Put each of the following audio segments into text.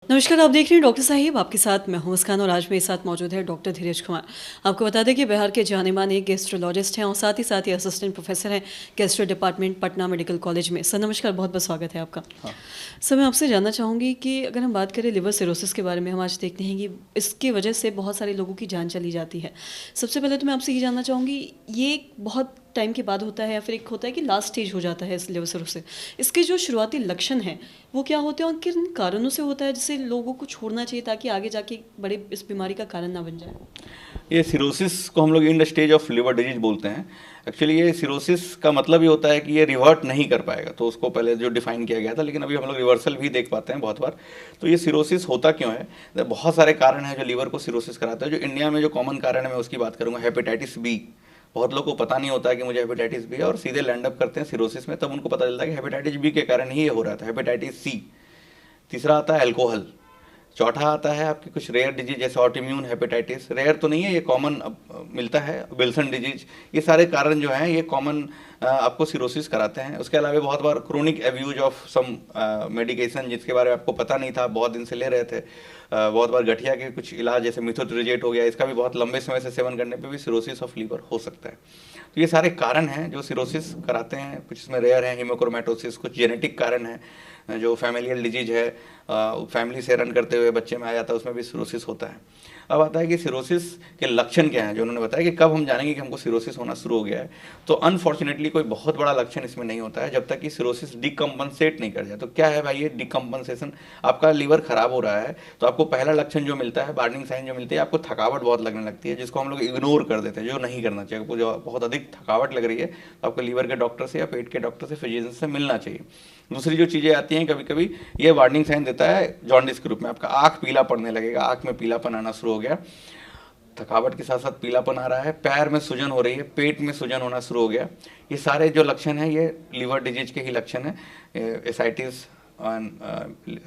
नमस्कार, आप देख रहे हैं डॉक्टर साहिब। आपके साथ मैं हूं मुस्कान और आज मेरे साथ मौजूद है डॉक्टर धीरज कुमार। आपको बता दें कि बिहार के जाने-माने गैस्ट्रोलॉजिस्ट हैं और साथ ही असिस्टेंट प्रोफेसर हैं gastro department Patna medical college में। सर नमस्कार, बहुत-बहुत स्वागत है आपका। हाँ। सर मैं आपसे जानना चाहूँगी कि अगर हम बात करें लिवर सिरोसिस के बारे में, हम आज देखते हैं कि इसकी वजह से बहुत सारे लोगों की जान चली जाती है। सबसे पहले तो मैं आपसे ये जानना चाहूँगी, ये बहुत टाइम के बाद होता है या फिर एक होता है कि लास्ट स्टेज हो जाता है इस लिवर सिरोसिस? इसके जो शुरुआती लक्षण हैं वो क्या होते हैं और किन कारणों से होता है जिससे लोगों को छोड़ना चाहिए ताकि आगे जाके बड़े इस बीमारी का कारण ना बन जाए? ये सिरोसिस को हम लोग in the stage of liver disease बोलते हैं। एक्चुअली ये सिरोसिस का मतलब ये होता है कि ये रिवर्ट नहीं कर पाएगा, तो उसको पहले जो डिफाइन किया गया था, लेकिन अभी हम लोग रिवर्सल भी देख पाते हैं बहुत बार। तो ये सिरोसिस होता क्यों है? बहुत सारे कारण हैं जो लीवर को सिरोसिस कराते हैं। जो इंडिया में जो कॉमन कारण है मैं उसकी बात करूँगा, हेपेटाइटिस बी। बहुत लोग को पता नहीं होता है कि मुझे हेपेटाइटिस बी है और सीधे लैंड अप करते हैं सिरोसिस में, तब उनको पता चलता है कि हेपेटाइटिस बी के कारण ही ये हो रहा था। Hepatitis C. तीसरा आता है अल्कोहल। चौथा आता है आपकी कुछ रेयर डिजीज जैसे ऑटोइम्यून हेपेटाइटिस। रेयर तो नहीं है, ये कॉमन मिलता है, विल्सन डिजीज। ये सारे कारण जो हैं ये कॉमन आपको सिरोसिस कराते हैं। उसके अलावा बहुत बार chronic abuse of some medication जिसके बारे में आपको पता नहीं था, बहुत दिन से ले रहे थे। बहुत बार गठिया के कुछ इलाज जैसे मिथोट्रिजेट हो गया, इसका भी बहुत लंबे समय से सेवन करने पे भी सिरोसिस ऑफ लीवर हो सकता है। तो ये सारे कारण हैं जो सिरोसिस कराते हैं। कुछ इसमें रेयर हैं, हीमोक्रोमेटोसिस, कुछ जेनेटिक कारण हैं जो फैमिलियल डिजीज है, फैमिली से रन करते हुए बच्चे में आ जाता है, उसमें भी सिरोसिस होता है। अब आता है कि सिरोसिस के लक्षण क्या हैं, जो उन्होंने बताया कि कब हम जानेंगे कि हमको सिरोसिस होना शुरू हो गया है। तो अनफॉर्चुनेटली कोई बहुत बड़ा लक्षण इसमें नहीं होता है जब तक कि सिरोसिस डिकम्पनसेट नहीं कर जाए। तो क्या है भाई ये डिकम्पनसेशन? आपका लीवर खराब हो रहा है तो आपको पहला लक्षण जो मिलता है, वार्निंग साइन जो मिलती है, आपको थकावट बहुत लगने लगती है, जिसको हम लोग इग्नोर कर देते हैं, जो नहीं करना चाहिए। आपको जो बहुत अधिक थकावट लग रही है तो आपको लीवर के डॉक्टर से या पेट के डॉक्टर से, फिजिशियन से मिलना चाहिए। दूसरी जो चीज़ें आती हैं, कभी कभी ये वार्निंग साइन देता है जॉन्डिस के रूप में। आपका आँख पीला पड़ने लगेगा, आँख में पीलापन आना शुरू हो गया, थकावट के साथ साथ पीलापन आ रहा है, पैर में सूजन हो रही है, पेट में सूजन होना शुरू हो गया। ये सारे जो लक्षण हैं ये लीवर डिजीज के ही लक्षण हैं, एसाइटिस,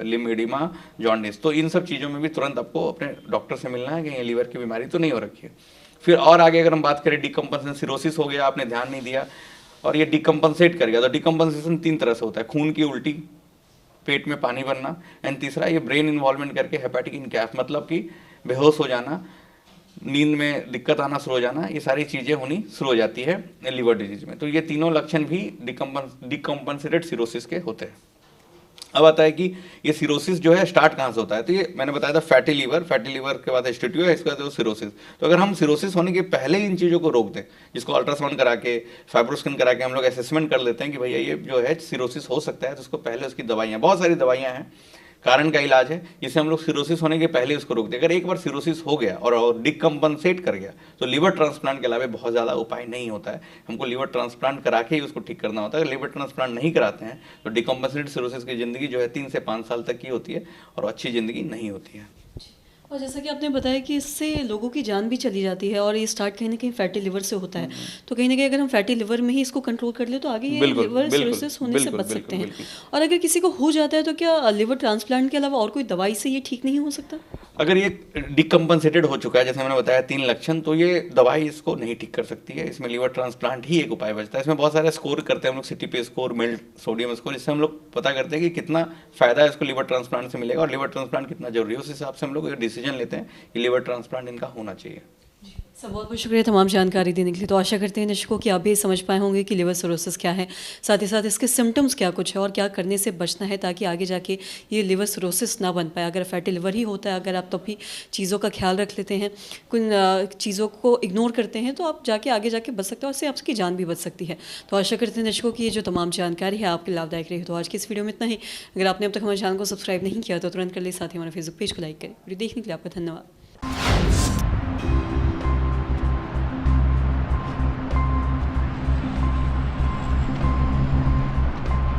लिम्फेडिमा, जॉन्डिस। तो इन सब चीज़ों में भी तुरंत आपको अपने डॉक्टर से मिलना है कि ये लीवर की बीमारी तो नहीं हो रखी है। फिर और आगे अगर हम बात करें, डिकम्पनसेशन, सिरोसिस हो गया, आपने ध्यान नहीं दिया और ये डिकम्पनसेट कर गया। तो डिकम्पनसेशन 3 तरह से होता है: खून की उल्टी, पेट में पानी भरना, एंड तीसरा ये ब्रेन इन्वॉल्वमेंट करके हेपेटिक इनकैफ, मतलब कि बेहोश हो जाना, नींद में दिक्कत आना शुरू हो जाना। ये सारी चीज़ें होनी शुरू हो जाती है लीवर डिजीज में। तो ये तीनों लक्षण भी डिकम्पनसेटेड सिरोसिस के होते हैं। अब आता है कि ये सिरोसिस जो है स्टार्ट कहाँ से होता है। तो ये मैंने बताया था फैटी लीवर के बाद एस्टिट्यूआ, इसके बाद सिरोसिस। तो अगर हम सिरोसिस होने के पहले इन चीज़ों को रोक दें, जिसको अल्ट्रासाउंड करा के, फाइब्रोस्कैन करा के हम लोग असेसमेंट कर लेते हैं कि भैया ये जो है सिरोसिस हो सकता है, तो उसको पहले उसकी दवाइयाँ, बहुत सारी दवाइयाँ हैं, कारण का इलाज है, जिससे हम लोग सिरोसिस होने के पहले उसको रोक दें। अगर एक बार सिरोसिस हो गया और डिकम्पनसेट कर गया तो लिवर ट्रांसप्लांट के अलावा बहुत ज़्यादा उपाय नहीं होता है। हमको लिवर ट्रांसप्लांट करा के ही उसको ठीक करना होता है। अगर लिवर ट्रांसप्लांट नहीं कराते हैं तो डिकम्पनसेटेड सिरोसिस की ज़िंदगी जो है 3 से 5 साल तक की होती है और अच्छी ज़िंदगी नहीं होती है। और जैसा कि आपने बताया कि इससे लोगों की जान भी चली जाती है और ये स्टार्ट कहीं ना कहीं फैटी लिवर से होता है। तो कहीं ना कहीं अगर हम फैटी लिवर में ही इसको कंट्रोल कर ले तो आगे ये बिल्कुल, लिवर बिल्कुल, सिरोसिस होने से बिल्कुल, बच सकते हैं। बिल्कुल। और अगर किसी को हो जाता है तो क्या लिवर ट्रांसप्लांट के अलावा और कोई दवाई से ये ठीक नहीं हो सकता? अगर ये डिकम्पनसेटेड हो चुका है, जैसे मैंने बताया 3 लक्षण, तो ये दवाई इसको नहीं ठीक कर सकती है। इसमें लिवर ट्रांसप्लांट ही एक उपाय बचता है। इसमें बहुत सारे स्कोर करते हैं हम लोग, CTP score, melt sodium score, इससे हम लोग पता करते हैं कि कितना फ़ायदा इसको लिवर ट्रांसप्लांट से मिलेगा और लिवर ट्रांसप्लांट कितना जरूरी है। उस हिसाब से हम लोग डिसीजन लेते हैं कि लिवर ट्रांसप्लांट इनका होना चाहिए। सर बहुत बहुत शुक्रिया तमाम जानकारी देने के लिए। तो आशा करते हैं दर्शकों कि आप भी समझ पाए होंगे कि लिवर सिरोसिस क्या है, साथ ही साथ इसके सिम्टम्स क्या कुछ है और क्या करने से बचना है ताकि आगे जाके ये लिवर सिरोसिस ना बन पाए। अगर फैटी लिवर ही होता है, अगर आप तब भी चीज़ों का ख्याल रख लेते हैं, कुछ चीज़ों को इग्नोर करते हैं, तो आप आगे जाके बच सकते हो और उससे आपकी जान भी बच सकती है। तो आशा करते हैं दर्शकों की ये जो तमाम जानकारी है आपके लाभदायक रही। तो आज की इस वीडियो में इतना ही। अगर आपने अब तक हमारे चैनल को सब्सक्राइब नहीं किया तो तुरंत कर ले, साथ ही हमारे फेसबुक पेज को लाइक करें। वीडियो देखने के लिए आपका धन्यवाद।